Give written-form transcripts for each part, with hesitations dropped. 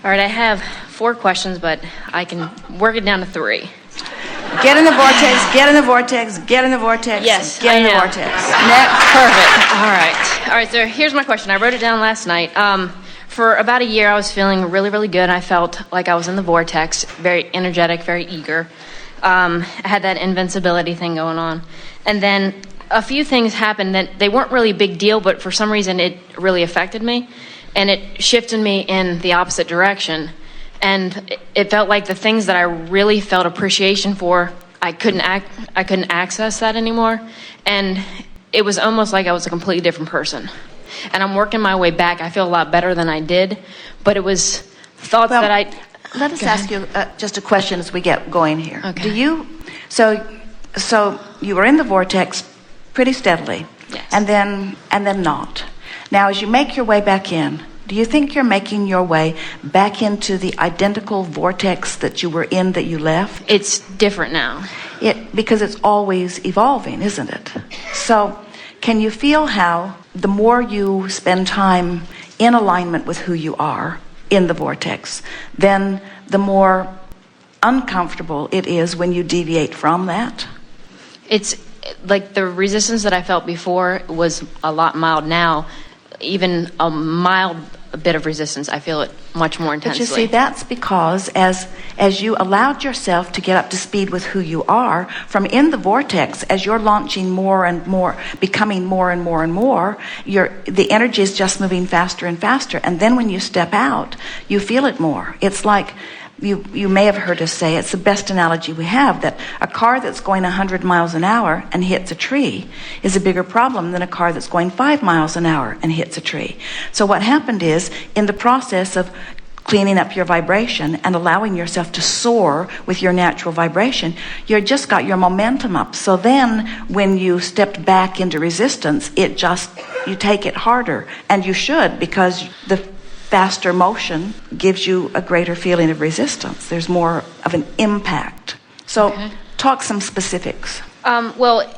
All right, I have 4 questions, but I can work it down to 3. Get in the vortex, get in the vortex, get in the vortex. Yes, get in the vortex. Next. Perfect. All right, so here's my question. I wrote it down last night. For about a year, I was feeling really, really good. I felt like I was in the vortex, very energetic, very eager. I had that invincibility thing going on. And then a few things happened that they weren't really a big deal, but for some reason it really affected me. And it shifted me in the opposite direction. And it felt like the things that I really felt appreciation for, I couldn't access that anymore. And it was almost like I was a completely different person. And I'm working my way back. I feel a lot better than I did. But it was thoughts that I... Let us ask you just a question as we get going here. Okay. Do you... So you were in the vortex pretty steadily. Yes. And then not. Now, as you make your way back in, do you think you're making your way back into the identical vortex that you were in that you left? It's different now. Because it's always evolving, isn't it? So can you feel how the more you spend time in alignment with who you are in the vortex, then the more uncomfortable it is when you deviate from that? It's like the resistance that I felt before was a lot mild now. Even a mild bit of resistance, I feel it much more intensely. But you see, that's because as you allowed yourself to get up to speed with who you are, from in the vortex, as you're launching more and more, becoming more and more and more, the energy is just moving faster and faster. And then when you step out, you feel it more. It's like, you may have heard us say, it's the best analogy we have, that a car that's going 100 miles an hour and hits a tree is a bigger problem than a car that's going 5 miles an hour and hits a tree. So what happened is, in the process of cleaning up your vibration and allowing yourself to soar with your natural vibration, you just got your momentum up. So then when you stepped back into resistance, you take it harder. And you should, because the faster motion gives you a greater feeling of resistance. There's more of an impact. So talk some specifics. Well,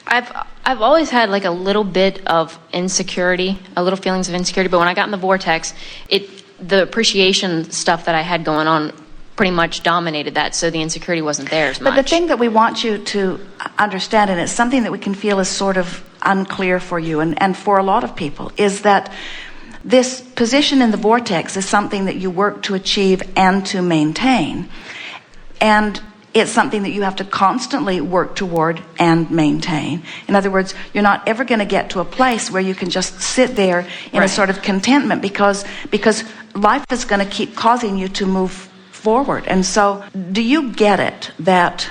I've always had like a little bit of insecurity, a little feelings of insecurity, but when I got in the vortex, the appreciation stuff that I had going on pretty much dominated that, so the insecurity wasn't there as much. But the thing that we want you to understand, and it's something that we can feel is sort of unclear for you and for a lot of people, is that this position in the vortex is something that you work to achieve and to maintain. And it's something that you have to constantly work toward and maintain. In other words, you're not ever going to get to a place where you can just sit there in a sort of contentment, because life is going to keep causing you to move forward. And so, do you get it that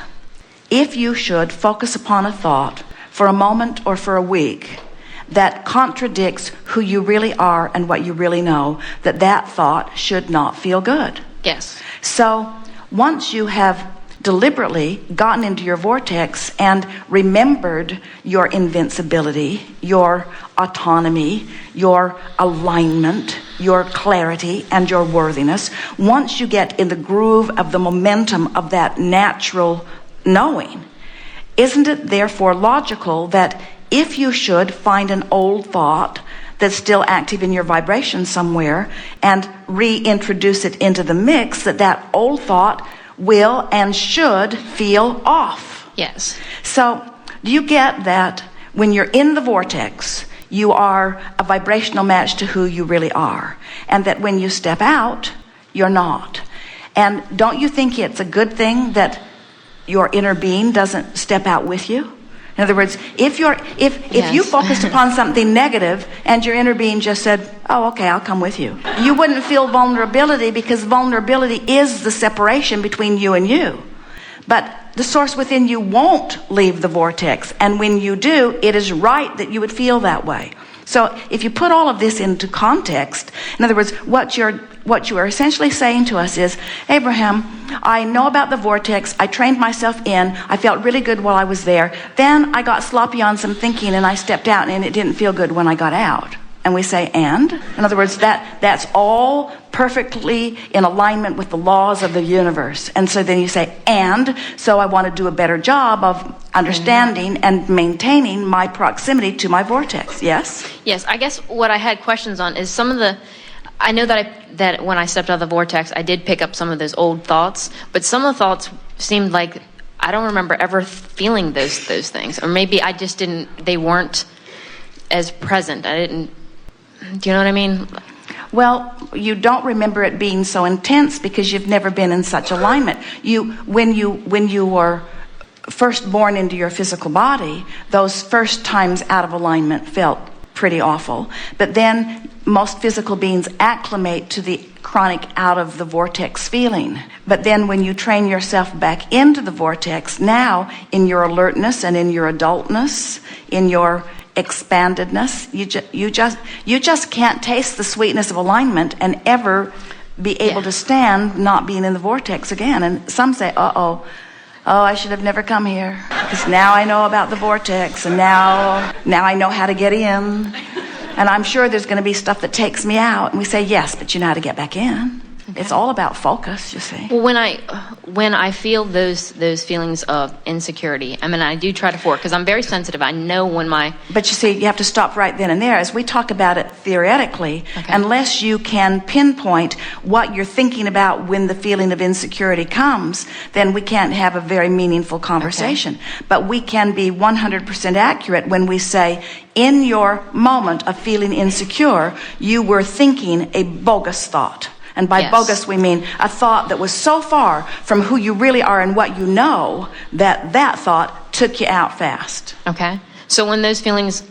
if you should focus upon a thought for a moment or for a week that contradicts who you really are and what you really know, that thought should not feel good? Yes. So once you have deliberately gotten into your vortex and remembered your invincibility, your autonomy, your alignment, your clarity, and your worthiness, once you get in the groove of the momentum of that natural knowing, isn't it therefore logical that if you should find an old thought that's still active in your vibration somewhere and reintroduce it into the mix, that old thought will and should feel off? Yes. So do you get that when you're in the vortex, you are a vibrational match to who you really are, and that when you step out, you're not? And don't you think it's a good thing that your inner being doesn't step out with you? In other words, if you focused upon something negative and your inner being just said, oh, okay, I'll come with you, you wouldn't feel vulnerability, because vulnerability is the separation between you and you. But the source within you won't leave the vortex. And when you do, it is right that you would feel that way. So if you put all of this into context, in other words, what you are essentially saying to us is, Abraham, I know about the vortex. I trained myself in. I felt really good while I was there. Then I got sloppy on some thinking and I stepped out, and it didn't feel good when I got out. And we say, and? In other words, that's all perfectly in alignment with the laws of the universe. And so then you say, and so I want to do a better job of understanding and maintaining my proximity to my vortex. Yes? Yes, I guess what I had questions on is some of the I know that when I stepped out of the vortex, I did pick up some of those old thoughts, but some of the thoughts seemed like I don't remember ever feeling those things, or maybe I just didn't. They weren't as present. I didn't. Do you know what I mean? Well, you don't remember it being so intense because you've never been in such alignment. When you were first born into your physical body, those first times out of alignment felt pretty awful. But then most physical beings acclimate to the chronic out of the vortex feeling. But then when you train yourself back into the vortex, now in your alertness and in your adultness, in your expandedness, you just can't taste the sweetness of alignment and ever be able to stand not being in the vortex again. And some say, oh, I should have never come here, because now I know about the vortex, and now I know how to get in, and I'm sure there's going to be stuff that takes me out. And we say, yes, but you know how to get back in. Okay. It's all about focus, you see. Well, when I feel those feelings of insecurity, I mean, I do try to fork, because I'm very sensitive. I know when But you see, you have to stop right then and there. As we talk about it theoretically, unless you can pinpoint what you're thinking about when the feeling of insecurity comes, then we can't have a very meaningful conversation. Okay. But we can be 100% accurate when we say, in your moment of feeling insecure, you were thinking a bogus thought. And by bogus, we mean a thought that was so far from who you really are and what you know that thought took you out fast. Okay. So when those feelings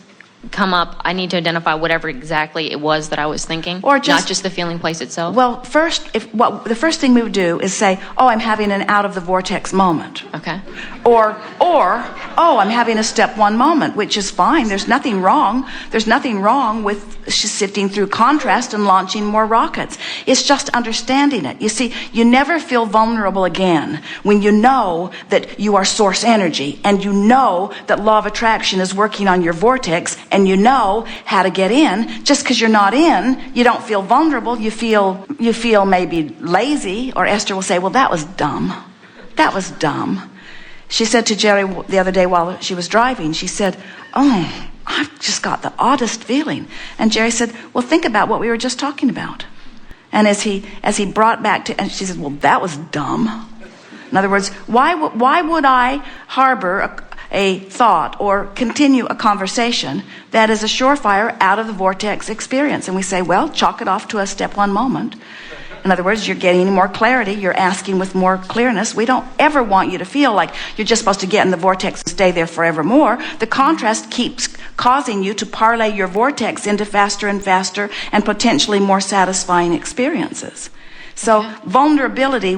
come up, I need to identify whatever exactly it was that I was thinking, or not just the feeling place itself. Well, the first thing we would do is say, "Oh, I'm having an out of the vortex moment." Okay. Or, "Oh, I'm having a step one moment," which is fine. There's nothing wrong. There's nothing wrong with sifting through contrast and launching more rockets. It's just understanding it. You see, you never feel vulnerable again when you know that you are source energy, and you know that law of attraction is working on your vortex, and you know how to get in. Just because you're not in, you don't feel vulnerable. You feel maybe lazy, or Esther will say, "Well, that was dumb. That was dumb." She said to Jerry the other day while she was driving, she said, "Oh, I've just got the oddest feeling." And Jerry said, "Well, think about what we were just talking about." And as he brought back to, and she said, "Well, that was dumb." In other words, why would I harbor a thought or continue a conversation that is a surefire out of the vortex experience? And we say, well, chalk it off to a step one moment. In other words, you're getting more clarity. You're asking with more clearness. We don't ever want you to feel like you're just supposed to get in the vortex and stay there forevermore. The contrast keeps causing you to parlay your vortex into faster and faster and potentially more satisfying experiences. So vulnerability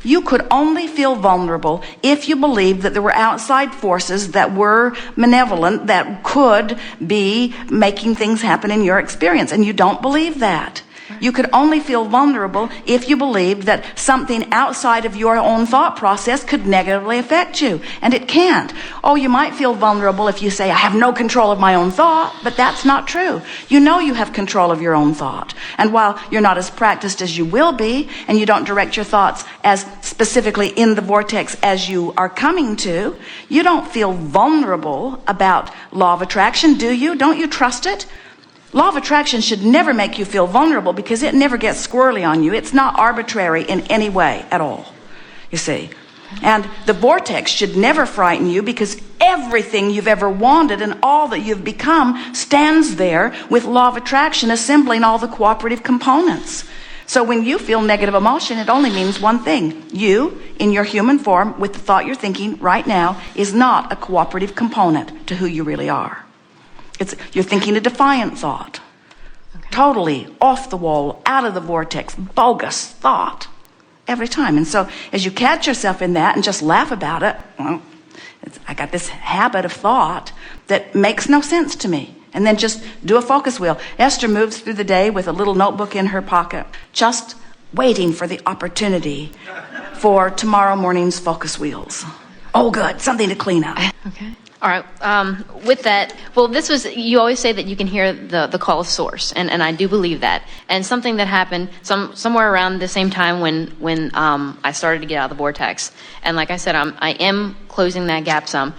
you could only feel vulnerable if you believed that there were outside forces that were malevolent, that could be making things happen in your experience. And you don't believe that. You could only feel vulnerable if you believed that something outside of your own thought process could negatively affect you. And it can't. Oh, you might feel vulnerable if you say, "I have no control of my own thought," but that's not true. You know you have control of your own thought. And while you're not as practiced as you will be, and you don't direct your thoughts as specifically in the vortex as you are coming to, you don't feel vulnerable about law of attraction, do you? Don't you trust it? Law of attraction should never make you feel vulnerable, because it never gets squirrely on you. It's not arbitrary in any way at all, you see. And the vortex should never frighten you, because everything you've ever wanted and all that you've become stands there with law of attraction assembling all the cooperative components. So when you feel negative emotion, it only means one thing. You, in your human form, with the thought you're thinking right now, is not a cooperative component to who you really are. You're thinking a defiant thought. Totally off the wall, out of the vortex, bogus thought every time. And so as you catch yourself in that and just laugh about it, well, I got this habit of thought that makes no sense to me. And then just do a focus wheel. Esther moves through the day with a little notebook in her pocket, just waiting for the opportunity for tomorrow morning's focus wheels. Oh, good, something to clean up. Okay. All right. With that, well, you always say that you can hear the call of source, and I do believe that. And something that happened somewhere around the same time when I started to get out of the vortex. And like I said, I am closing that gap some.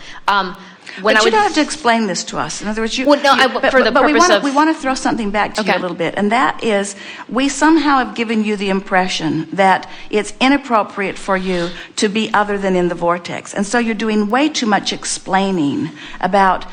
when but I you would... don't have to explain this to us. In other words, for the purpose of... we want to throw something back to you a little bit, and that is, we somehow have given you the impression that it's inappropriate for you to be other than in the vortex, and so you're doing way too much explaining about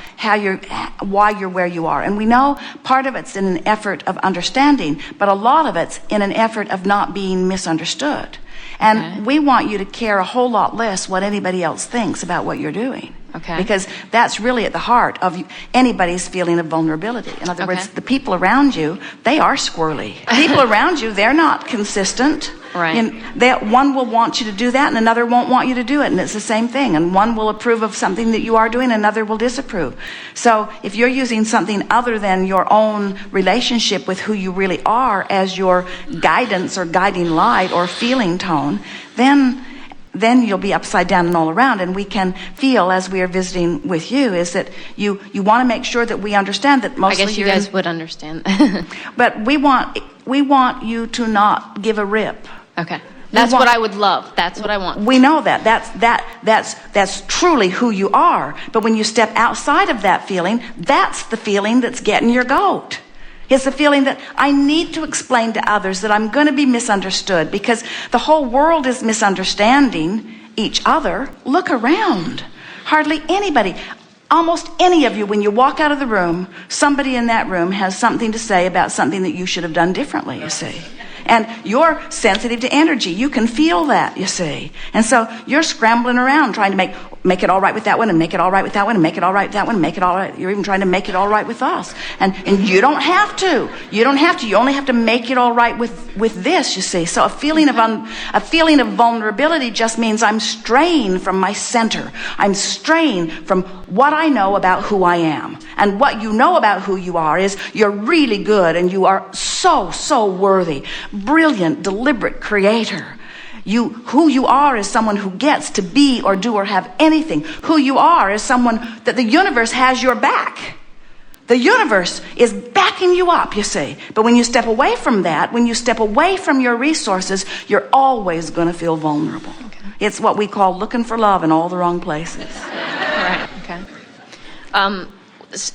why you're where you are. And we know part of it's in an effort of understanding, but a lot of it's in an effort of not being misunderstood. And we want you to care a whole lot less what anybody else thinks about what you're doing. Okay. Because that's really at the heart of anybody's feeling of vulnerability. In other words, the people around you, they are squirrely. People around you, they're not consistent. Right. And one will want you to do that, and another won't want you to do it, and it's the same thing. And one will approve of something that you are doing, and another will disapprove. So if you're using something other than your own relationship with who you really are as your guidance or guiding light or feeling tone, then you'll be upside down and all around. And we can feel, as we are visiting with you, is that you want to make sure that we understand that mostly... I guess you guys would understand that. But we want you to not give a rip. Okay. That's what I would love. That's what I want. We know that. That's truly who you are. But when you step outside of that feeling, that's the feeling that's getting your goat. It's the feeling that I need to explain to others that I'm going to be misunderstood because the whole world is misunderstanding each other. Look around. Hardly anybody, almost any of you, when you walk out of the room, somebody in that room has something to say about something that you should have done differently, you see. And you're sensitive to energy. You can feel that, you see. And so you're scrambling around trying to make it all right with that one, and make it all right with that one, and make it all right with that one, and make it all right. You're even trying to make it all right with us. And you don't have to. You don't have to. You only have to make it all right with this, you see. So a feeling of vulnerability just means I'm straying from my center. I'm straying from what I know about who I am. And what you know about who you are is you're really good, and you are so worthy. Brilliant, deliberate creator. Who you are is someone who gets to be or do or have anything. Who you are is someone that the universe has your back. The universe is backing you up, you see. But when you step away from that, when you step away from your resources, you're always going to feel vulnerable. Okay. It's what we call looking for love in all the wrong places. Right, okay.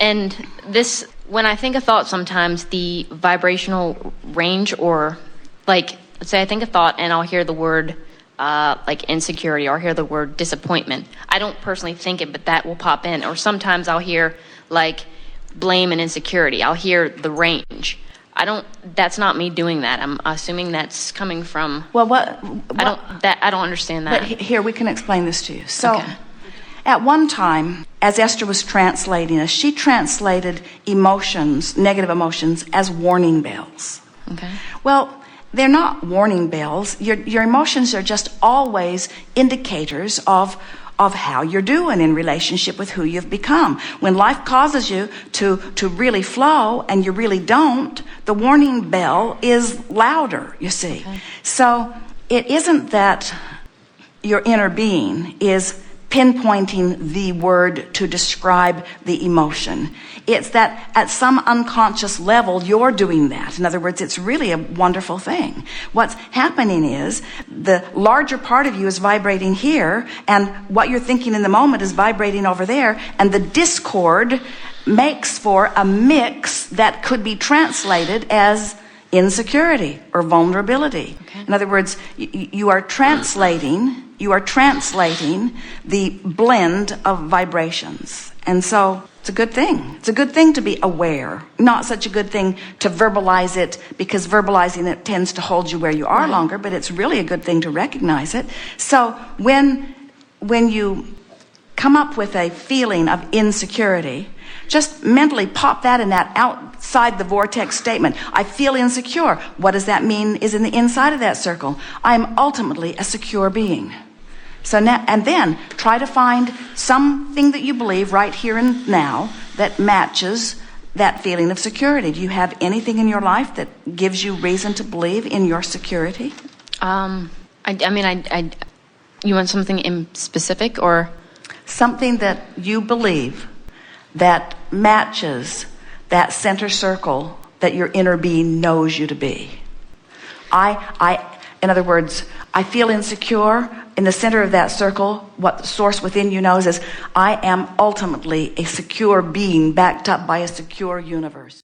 And this, when I think of thought sometimes, the vibrational range, or like, let's say I think a thought and I'll hear the word like insecurity, or I'll hear the word disappointment. I don't personally think it, but that will pop in. Or sometimes I'll hear like blame and insecurity. I'll hear the range. That's not me doing that. I'm assuming that's coming from... Well, I don't understand that. But here, we can explain this to you. So, at one time, as Esther was translating us, she translated emotions, negative emotions, as warning bells. Okay. Well, they're not warning bells. Your emotions are just always indicators of how you're doing in relationship with who you've become. When life causes you to really flow and you really don't, the warning bell is louder, you see. Okay. So it isn't that your inner being is pinpointing the word to describe the emotion. It's that at some unconscious level, you're doing that. In other words, it's really a wonderful thing. What's happening is the larger part of you is vibrating here, and what you're thinking in the moment is vibrating over there, and the discord makes for a mix that could be translated as insecurity or vulnerability. Okay. In other words, you are translating the blend of vibrations. And so it's a good thing. It's a good thing to be aware. Not such a good thing to verbalize it, because verbalizing it tends to hold you where you are longer, but it's really a good thing to recognize it. So when you come up with a feeling of insecurity, just mentally pop that in that outside the vortex statement. I feel insecure. What does that mean is in the inside of that circle? I am ultimately a secure being. So now, and then try to find something that you believe right here and now that matches that feeling of security. Do you have anything in your life that gives you reason to believe in your security? You want something in specific, or something that you believe that matches that center circle that your inner being knows you to be? In other words, I feel insecure. in the center of that circle, what the source within you knows is, I am ultimately a secure being backed up by a secure universe.